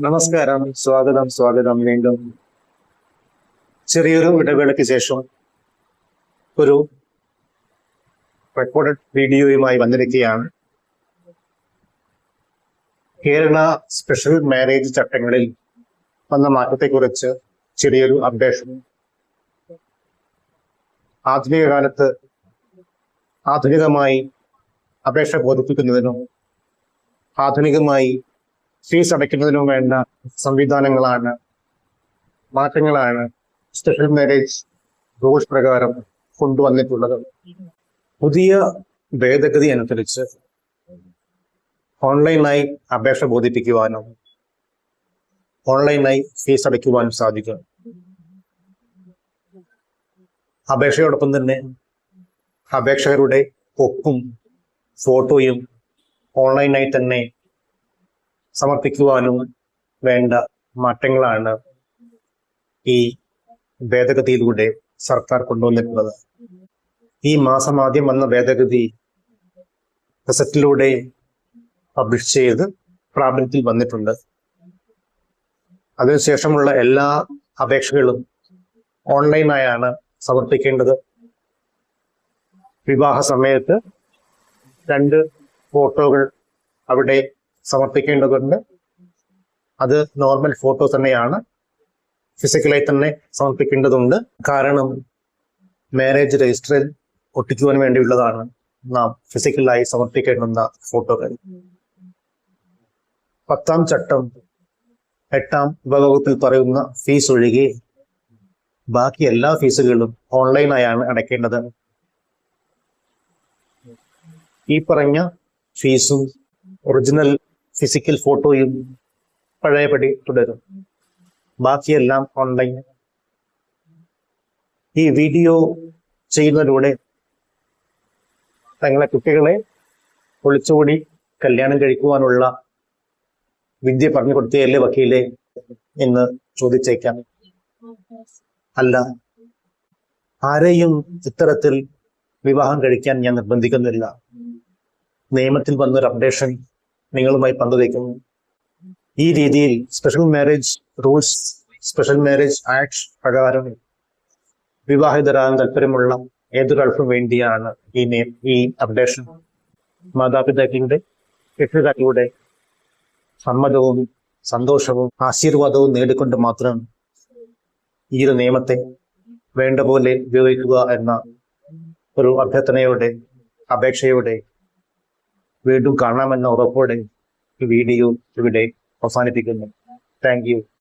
നമസ്കാരം, സ്വാഗതം വീണ്ടും. ചെറിയൊരു ഇടവേളയ്ക്ക് ശേഷം ഒരു റെക്കോർഡഡ് വീഡിയോയുമായി വന്നിരിക്കുകയാണ്. കേരള സ്പെഷ്യൽ മാരേജ് ചട്ടങ്ങളിൽ വന്ന മാറ്റത്തെക്കുറിച്ച് ചെറിയൊരു അപ്ഡേഷൻ. ആധുനിക കാലത്ത് ആധുനികമായി അപേക്ഷ ബോധിപ്പിക്കുന്നതിനും ആധുനികമായി ഫീസ് അടയ്ക്കുന്നതിനും വേണ്ട സംവിധാനങ്ങളാണ്, മാറ്റങ്ങളാണ് സ്പെഷ്യൽ മാരേജ് റൂൾസ് പ്രകാരം കൊണ്ടുവന്നിട്ടുള്ളത്. പുതിയ ഭേദഗതി അനുസരിച്ച് ഓൺലൈനായി അപേക്ഷ ബോധിപ്പിക്കുവാനും ഓൺലൈനായി ഫീസ് അടയ്ക്കുവാനും സാധിക്കും. അപേക്ഷയോടൊപ്പം തന്നെ അപേക്ഷകരുടെ ഒപ്പും ഫോട്ടോയും ഓൺലൈനായി തന്നെ സമർപ്പിക്കുവാനും വേണ്ട മാറ്റങ്ങളാണ് ഈ ഭേദഗതിയിലൂടെ സർക്കാർ കൊണ്ടുവന്നിട്ടുള്ളത്. ഈ മാസം ആദ്യം വന്ന ഭേദഗതി ഗസറ്റിലൂടെ പബ്ലിഷ് ചെയ്ത് പ്രാബല്യത്തിൽ വന്നിട്ടുണ്ട്. അതിനുശേഷമുള്ള എല്ലാ അപേക്ഷകളും ഓൺലൈനായാണ് സമർപ്പിക്കേണ്ടത്. വിവാഹ സമയത്ത് 2 ഫോട്ടോകൾ അവിടെ സമർപ്പിക്കേണ്ടതുണ്ട്. അത് നോർമൽ ഫോട്ടോ തന്നെയാണ്, ഫിസിക്കലായി തന്നെ സമർപ്പിക്കേണ്ടതുണ്ട്. കാരണം മാരേജ് രജിസ്റ്ററിൽ ഒട്ടിക്കുവാൻ വേണ്ടിയുള്ളതാണ് നാം ഫിസിക്കലായി സമർപ്പിക്കേണ്ടുന്ന ഫോട്ടോകൾ. 10ാം ചട്ടം 8ാം ഉപഭോഗത്തിൽ പറയുന്ന ഫീസ് ഒഴികെ ബാക്കി എല്ലാ ഫീസുകളും ഓൺലൈനായാണ് അടയ്ക്കേണ്ടത്. ഈ പറഞ്ഞ ഫീസും ഒറിജിനൽ ഫിസിക്കൽ ഫോട്ടോയും പഴയപടി തുടരും. ബാക്കിയെല്ലാം ഓൺലൈൻ. ഈ വീഡിയോ ചെയ്യുന്നതിലൂടെ തങ്ങളെ കുട്ടികളെ ഒളിച്ചുകൂടി കല്യാണം കഴിക്കുവാനുള്ള വിദ്യ പറഞ്ഞു കൊടുക്കുകയല്ലേ വക്കീലെ എന്ന് ചോദിച്ചേക്കാം. അല്ല, ആരെയും ഇത്തരത്തിൽ വിവാഹം കഴിക്കാൻ ഞാൻ നിർബന്ധിക്കുന്നില്ല. നിയമത്തിൽ വന്നൊരു അപ്ഡേഷൻ നിങ്ങളുമായി പങ്കുവയ്ക്കുന്നു. ഈ രീതിയിൽ special marriage rules, special marriage act പ്രകാരം വിവാഹിതരാകാൻ താല്പര്യമുള്ള ഏതൊരാൾക്കും വേണ്ടിയാണ് ഈ അപ്ഡേഷൻ. മാതാപിതാക്കളുടെ രക്ഷിതാക്കളുടെ സമ്മതവും സന്തോഷവും ആശീർവാദവും നേടിക്കൊണ്ട് മാത്രം ഈ ഒരു നിയമത്തെ വേണ്ട പോലെ ഉപയോഗിക്കുക എന്ന ഒരു അഭ്യർത്ഥനയോടെ, അപേക്ഷയോടെ വീണ്ടും കാണാമെന്ന ഉറപ്പോടെ ഈ വീഡിയോ ഇവിടെ അവസാനിപ്പിക്കുന്നു. Thank you.